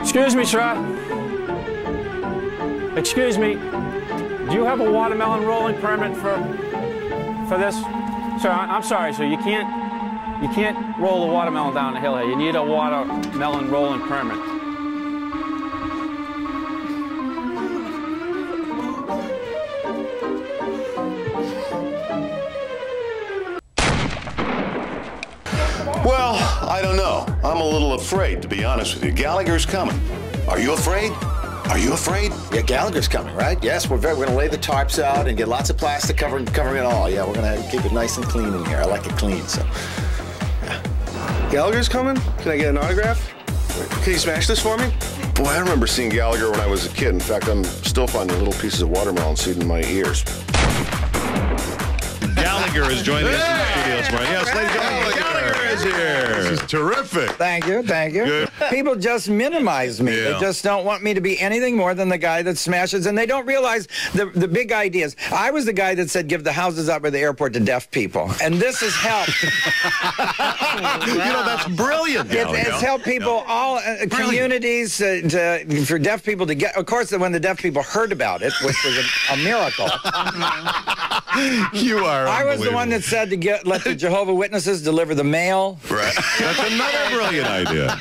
Excuse me, sir. Excuse me. Do you have a watermelon rolling permit for this? Sir, I'm sorry, sir. You can't roll the watermelon down the hill here. You need a watermelon rolling permit. Well, I don't know. I'm a little afraid, to be honest with you. Gallagher's coming. Are you afraid? Are you afraid? Yeah, Gallagher's coming, right? Yes, we're going to lay the tarps out and get lots of plastic covering it all. Yeah, we're going to keep it nice and clean in here. I like it clean, so. Yeah. Gallagher's coming? Can I get an autograph? Can you smash this for me? Boy, I remember seeing Gallagher when I was a kid. In fact, I'm still finding little pieces of watermelon seed in my ears. Gallagher is joining us in the studio this morning. Yes, ladies and gentlemen, Gallagher is here. This is terrific. Thank you, thank you. Good. People just minimize me. Yeah. They just don't want me to be anything more than the guy that smashes, and they don't realize the big ideas. I was the guy that said give the houses up at the airport to deaf people, and this has helped. You know, that's brilliant, Gallagher. It's helped people, all communities, for deaf people to get. Of course, when the deaf people heard about it, which was a miracle. You are. I was the one that said to let the Jehovah's Witnesses deliver the mail. Right. That's another brilliant idea.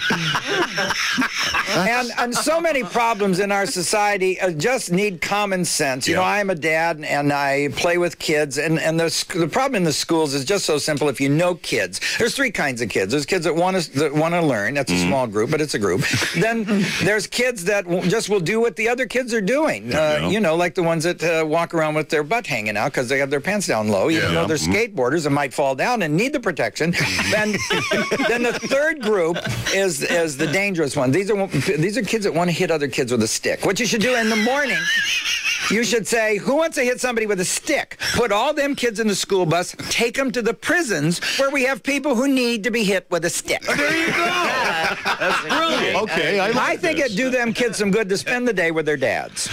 And so many problems in our society just need common sense. You know, I'm a dad and I play with kids, and the problem in the schools is just so simple. If you know kids, there's three kinds of kids. There's kids that want to learn. That's a small group, but it's a group. Then there's kids that just will do what the other kids are doing. You know, like the ones that walk around with their butt hanging out because they have their pants down low, even though they're skateboarders and might fall down and need the protection. Then the third group is the dangerous one. These are kids that want to hit other kids with a stick. What you should do in the morning, you should say, who wants to hit somebody with a stick? Put all them kids in the school bus, take them to the prisons where we have people who need to be hit with a stick. There you go. That's brilliant. Okay, I think it'd do them kids some good to spend the day with their dads.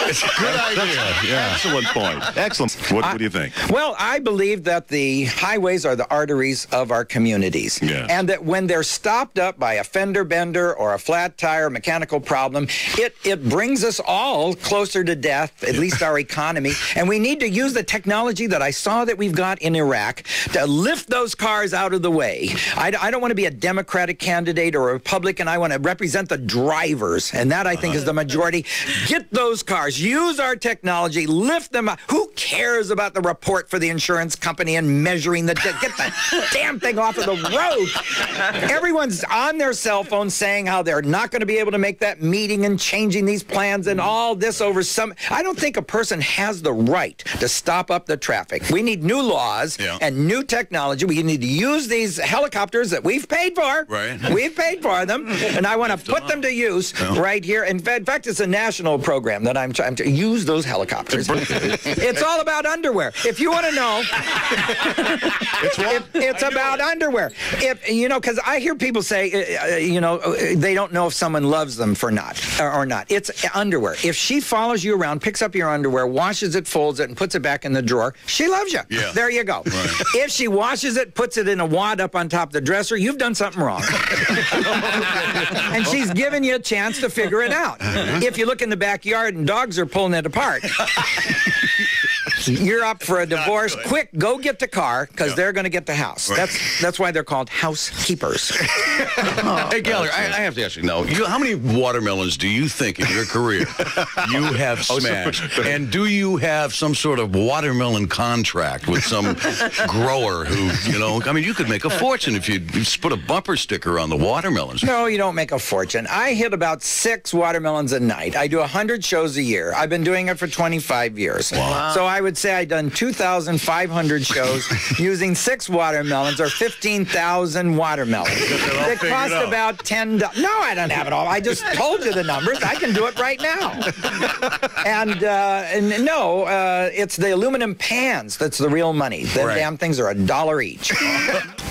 It's a good idea. Yeah. Excellent point. Excellent. What do you think? Well, I believe that the highways are the arteries of our communities. Yes. And that when they're stopped up by a fender bender or a flat tire mechanical problem, it brings us all closer to death, at least our economy. And we need to use the technology that I saw that we've got in Iraq to lift those cars out of the way. I don't want to be a Democratic candidate or a Republican. I want to represent the drivers. And that, I think, is the majority. Get those cars. Use our technology. Lift them up. Who cares about the report for the insurance company and measuring the... Get the damn thing off of the road. Everyone's on their cell phone saying how they're not going to be able to make that meeting and changing these plans and all this over some... I don't think a person has the right to stop up the traffic. We need new laws and new technology. We need to use these helicopters that we've paid for. Right. We've paid for them, and I want to put them to use right here. In fact, it's a national program that I'm trying to use those helicopters. It's all about underwear. If you want to know, it's about underwear. If you know, because I hear people say, you know, they don't know if someone loves them or not. It's underwear. If she follows you around, picks up your underwear, washes it, folds it, and puts it back in the drawer, she loves you. Yeah. There you go. Right. If she washes it, puts it in a wad up on top of the dresser, you've done something wrong. And she's giving you a chance to figure it out. If you look in the backyard and dogs are pulling it apart, you're up for a divorce. Quick, go get the car, because they're going to get the house. Right. That's why they're called housekeepers. Hey, Gallagher, I have to ask you now, how many watermelons do you think in your career you have smashed? And do you have some sort of watermelon contract with some grower who, you know, I mean, you could make a fortune if you just put a bumper sticker on the watermelons. No, you don't make a fortune. I hit about 6 watermelons a night. I do 100 shows a year. I've been doing it for 25 years. Wow. So I would say I've done 2,500 shows using 6 watermelons, or 15,000 watermelons. It cost about $10. No, I don't have it all. I just told you the numbers. I can do it right now. And no, it's the aluminum pans that's the real money. The damn things are $1 each.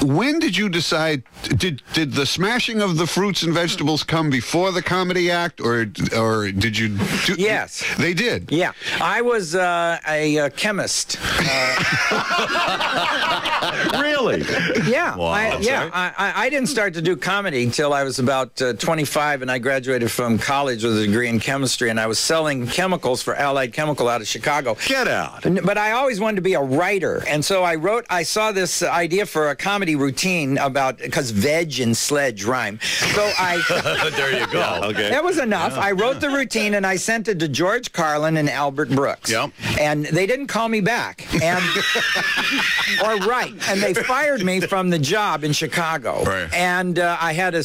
when did you decide? Did the smashing of the fruits and vegetables come before the comedy act, or did you? Yes, they did. Yeah, I was a chemist. Really? Yeah. Wow, I didn't start to do comedy until I was about 25, and I graduated from college with a degree in chemistry, and I was selling chemicals for Allied Chemical out of Chicago. Get out. But I always wanted to be a writer, and so I saw this idea for a comedy routine about, because veg and sledge rhyme. So there you go. Yeah, okay. That was enough. I wrote the routine, and I sent it to George Carlin and Albert Brooks. Yep. And they didn't call me back. And and they fired me from the job in Chicago. Right. And I had a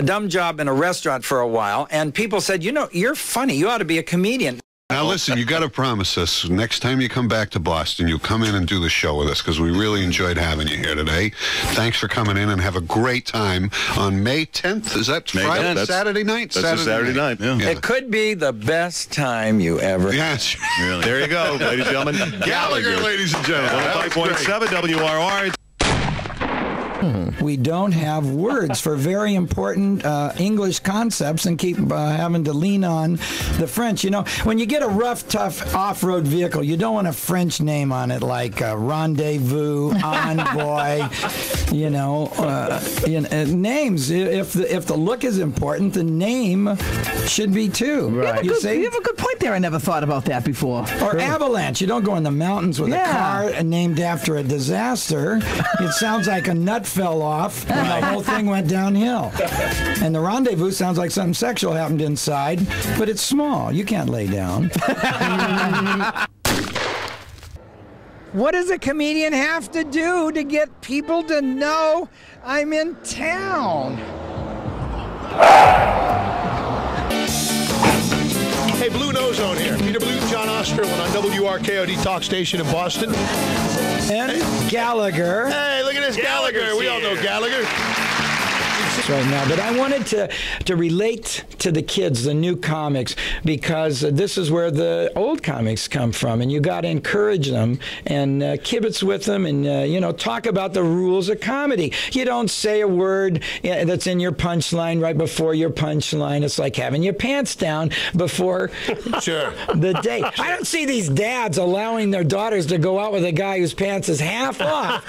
dumb job in a restaurant for a while, and people said, you know, you're funny. You ought to be a comedian. Now listen, you got to promise us next time you come back to Boston, you'll come in and do the show with us, because we really enjoyed having you here today. Thanks for coming in, and have a great time on May 10th. Is that Friday? 10th. Saturday night? That's Saturday night. Yeah. It could be the best time you ever had. Yes. Really. There you go, ladies and gentlemen. Gallagher, ladies and gentlemen. 5.7 WRR. We don't have words for very important English concepts, and keep having to lean on the French. You know, when you get a rough, tough off-road vehicle, you don't want a French name on it, like Rendezvous, Envoy. You know, names. If the look is important, the name should be too. Right. You have a good point there. I never thought about that before. Or avalanche. You don't go in the mountains with a car named after a disaster. It sounds like a nut fell off and the whole thing went downhill. And the rendezvous sounds like something sexual happened inside, but it's small. You can't lay down. What does a comedian have to do to get people to know I'm in town? Hey, Blue Nose Zone here. Peter Blue, John Osterlin on WRKOD Talk Station in Boston. And Gallagher. Hey, look at this Gallagher. We all know Gallagher. Right now, but I wanted to relate to the kids, the new comics, because this is where the old comics come from, and you got to encourage them and kibitz with them, and you know, talk about the rules of comedy. You don't say a word that's in your punchline right before your punchline. It's like having your pants down before the date. I don't see these dads allowing their daughters to go out with a guy whose pants is half off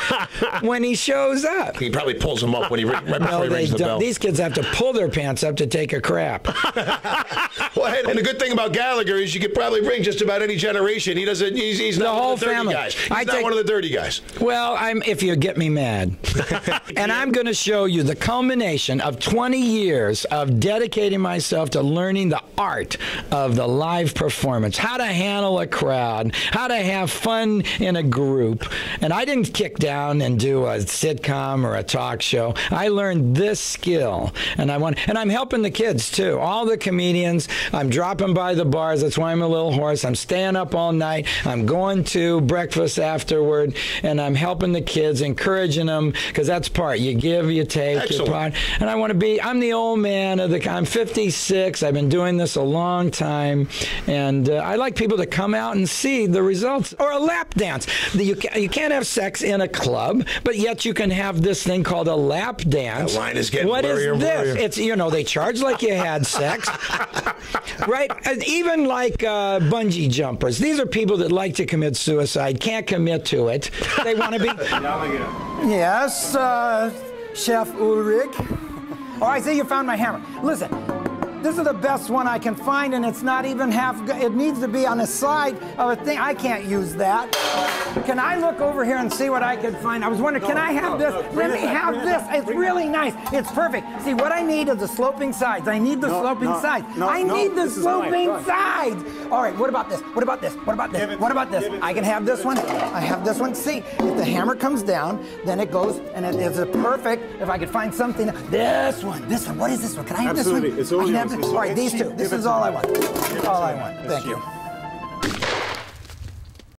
when he shows up. He probably pulls them up when he right before he rings the bell. These kids have to pull their pants up to take a crap. Well, and the good thing about Gallagher is you could probably bring just about any generation. He doesn't. He's not one of the dirty guys. He's not one of the dirty guys. Well, if you get me mad, and I'm going to show you the culmination of 20 years of dedicating myself to learning the art of the live performance, how to handle a crowd, how to have fun in a group. And I didn't kick down and do a sitcom or a talk show. I learned this skill, and I'm helping the kids too. All the comedians, I'm dropping by the bars. That's why I'm a little hoarse. I'm staying up all night. I'm going to breakfast afterward, and I'm helping the kids, encouraging them, because that's part. You give, you take. You part. And I'm the old man of I'm 56. I've been doing this a long time, and I like people to come out and see the results. Or a lap dance. You can't have sex in a club, but yet you can have this thing called a lap dance. That line is getting What is blurrier, this? blurrier. It's, you know, they charge like you had sex, right? And even like bungee jumpers. These are people that like to commit suicide, can't commit to it. They want to be. Yes, Chef Ulrich. Oh, I see you found my hammer. Listen, this is the best one I can find, and it's not even half good. It needs to be on the side of a thing. I can't use that. Can I look over here and see what I can find? I was wondering, can I have this? Let me have this. It's really nice. It's perfect. See, what I need is the sloping sides. I need the sloping sides. I need the sloping sides. All right, what about this? What about this? What about this? What about this? I can have this one. I have this one. See, if the hammer comes down, then it goes, and it is perfect. If I could find something. This one. What is this one? Can I have this one? It's only all right, these two. This is all I want. All I want. Thank you.